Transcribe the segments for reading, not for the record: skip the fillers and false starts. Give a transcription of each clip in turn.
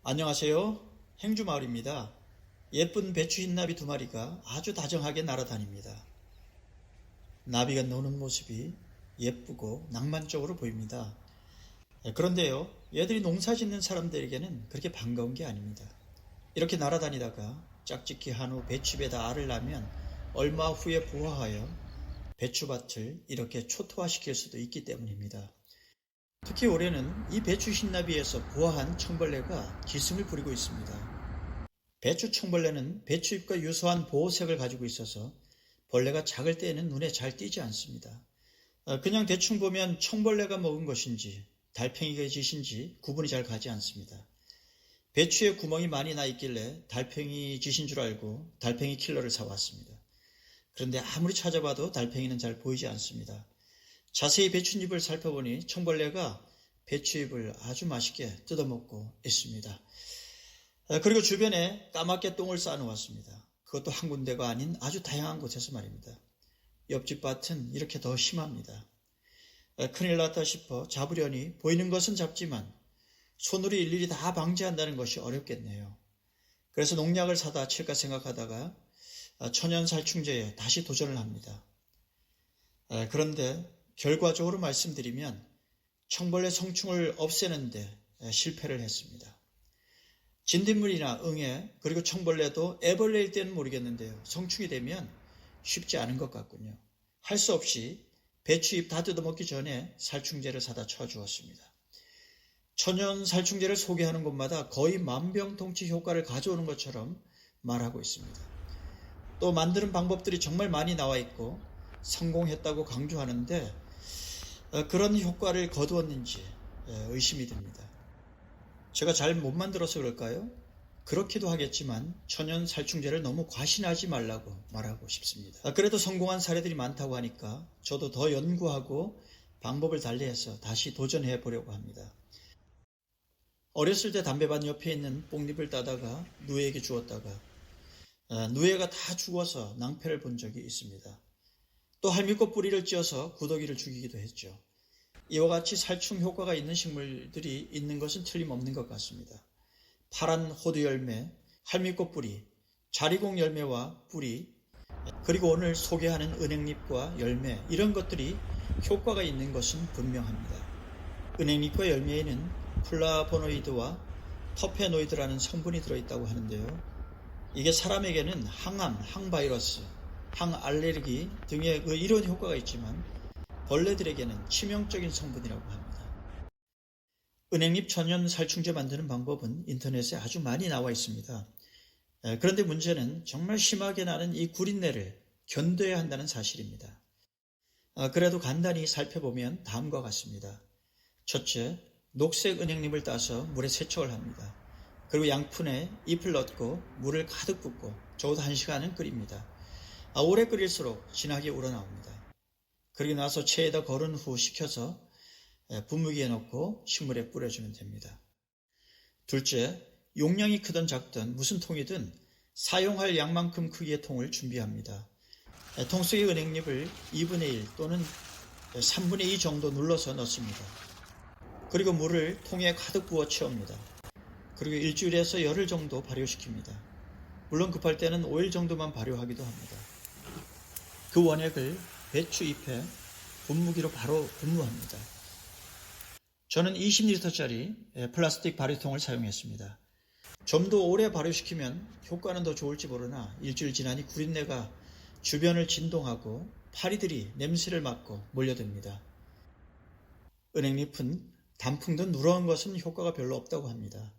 안녕하세요. 행주마을입니다. 예쁜 배추 흰나비 두 마리가 아주 다정하게 날아다닙니다. 나비가 노는 모습이 예쁘고 낭만적으로 보입니다. 그런데요, 얘들이 농사 짓는 사람들에게는 그렇게 반가운 게 아닙니다. 이렇게 날아다니다가 짝짓기 한 후 배추잎에다 알을 낳으면 얼마 후에 부화하여 배추밭을 이렇게 초토화시킬 수도 있기 때문입니다. 특히 올해는 이 배추 흰나비에서 부화한 청벌레가 기승을 부리고 있습니다. 배추 청벌레는 배추잎과 유사한 보호색을 가지고 있어서 벌레가 작을 때에는 눈에 잘 띄지 않습니다. 그냥 대충 보면 청벌레가 먹은 것인지 달팽이가 짓인지 구분이 잘 가지 않습니다. 배추에 구멍이 많이 나 있길래 달팽이 짓인 줄 알고 달팽이 킬러를 사왔습니다. 그런데 아무리 찾아봐도 달팽이는 잘 보이지 않습니다. 자세히 배춧잎을 살펴보니 청벌레가 배추잎을 아주 맛있게 뜯어먹고 있습니다. 그리고 주변에 까맣게 똥을 쌓아놓았습니다. 그것도 한 군데가 아닌 아주 다양한 곳에서 말입니다. 옆집 밭은 이렇게 더 심합니다. 큰일 났다 싶어 잡으려니 보이는 것은 잡지만 손으로 일일이 다 방지한다는 것이 어렵겠네요. 그래서 농약을 사다 칠까 생각하다가 천연살충제에 다시 도전을 합니다. 그런데 결과적으로 말씀드리면 청벌레 성충을 없애는데 실패를 했습니다. 진딧물이나 응애 그리고 청벌레도 애벌레일 때는 모르겠는데요. 성충이 되면 쉽지 않은 것 같군요. 할 수 없이 배추잎 다 뜯어먹기 전에 살충제를 사다 쳐주었습니다. 천연 살충제를 소개하는 곳마다 거의 만병통치 효과를 가져오는 것처럼 말하고 있습니다. 또 만드는 방법들이 정말 많이 나와 있고 성공했다고 강조하는데 그런 효과를 거두었는지 의심이 듭니다. 제가 잘 못 만들어서 그럴까요? 그렇기도 하겠지만 천연 살충제를 너무 과신하지 말라고 말하고 싶습니다. 그래도 성공한 사례들이 많다고 하니까 저도 더 연구하고 방법을 달리해서 다시 도전해 보려고 합니다. 어렸을 때 담배밭 옆에 있는 뽕잎을 따다가 누에에게 주었다가 누에가 다 죽어서 낭패를 본 적이 있습니다. 또 할미꽃 뿌리를 찧어서 구더기를 죽이기도 했죠. 이와 같이 살충 효과가 있는 식물들이 있는 것은 틀림없는 것 같습니다. 파란 호두 열매, 할미꽃 뿌리, 자리공 열매와 뿌리, 그리고 오늘 소개하는 은행잎과 열매 이런 것들이 효과가 있는 것은 분명합니다. 은행잎과 열매에는 플라보노이드와 터페노이드라는 성분이 들어있다고 하는데요. 이게 사람에게는 항암, 항바이러스, 항알레르기 등의 이런 효과가 있지만 벌레들에게는 치명적인 성분이라고 합니다. 은행잎 천연 살충제 만드는 방법은 인터넷에 아주 많이 나와 있습니다. 그런데 문제는 정말 심하게 나는 이 구린내를 견뎌야 한다는 사실입니다. 그래도 간단히 살펴보면 다음과 같습니다. 첫째, 녹색 은행잎을 따서 물에 세척을 합니다. 그리고 양푼에 잎을 넣고 물을 가득 붓고 적어도 1시간은 끓입니다. 오래 끓일수록 진하게 우러나옵니다. 그리고 나서 체에다 거른 후 식혀서 분무기에 넣고 식물에 뿌려주면 됩니다. 둘째, 용량이 크든 작든 무슨 통이든 사용할 양만큼 크기의 통을 준비합니다. 통 속에 은행잎을 2분의 1 또는 3분의 2 정도 눌러서 넣습니다. 그리고 물을 통에 가득 부어 채웁니다. 그리고 일주일에서 열흘 정도 발효시킵니다. 물론 급할 때는 5일 정도만 발효하기도 합니다. 그 원액을 배추잎에 분무기로 바로 분무합니다. 저는 20리터짜리 플라스틱 발효통을 사용했습니다. 좀 더 오래 발효시키면 효과는 더 좋을지 모르나 일주일 지나니 구린내가 주변을 진동하고 파리들이 냄새를 맡고 몰려듭니다. 은행잎은 단풍도 누런 것은 효과가 별로 없다고 합니다.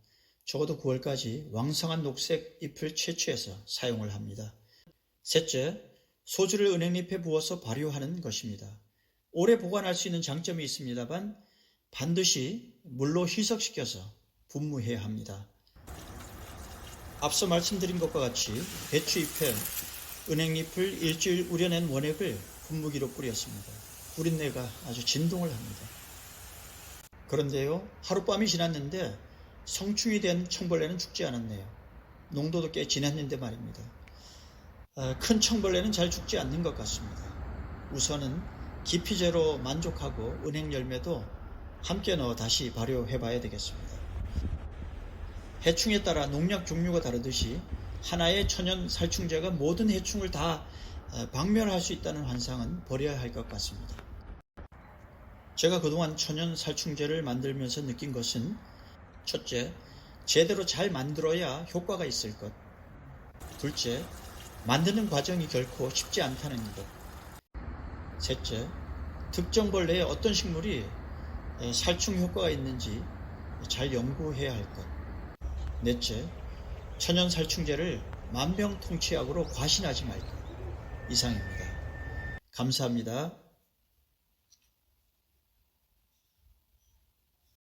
적어도 9월까지 왕성한 녹색 잎을 채취해서 사용을 합니다. 셋째, 소주를 은행잎에 부어서 발효하는 것입니다. 오래 보관할 수 있는 장점이 있습니다만 반드시 물로 희석시켜서 분무해야 합니다. 앞서 말씀드린 것과 같이 배추잎에 은행잎을 일주일 우려낸 원액을 분무기로 뿌렸습니다. 구린내가 아주 진동을 합니다. 그런데요, 하룻밤이 지났는데 성충이 된 청벌레는 죽지 않았네요. 농도도 꽤 진했는데 말입니다. 큰 청벌레는 잘 죽지 않는 것 같습니다. 우선은 기피제로 만족하고 은행 열매도 함께 넣어 다시 발효해 봐야 되겠습니다. 해충에 따라 농약 종류가 다르듯이 하나의 천연 살충제가 모든 해충을 다 박멸할 수 있다는 환상은 버려야 할 것 같습니다. 제가 그동안 천연 살충제를 만들면서 느낀 것은 첫째, 제대로 잘 만들어야 효과가 있을 것. 둘째, 만드는 과정이 결코 쉽지 않다는 것. 셋째, 특정 벌레에 어떤 식물이 살충 효과가 있는지 잘 연구해야 할 것. 넷째, 천연 살충제를 만병통치약으로 과신하지 말 것. 이상입니다. 감사합니다.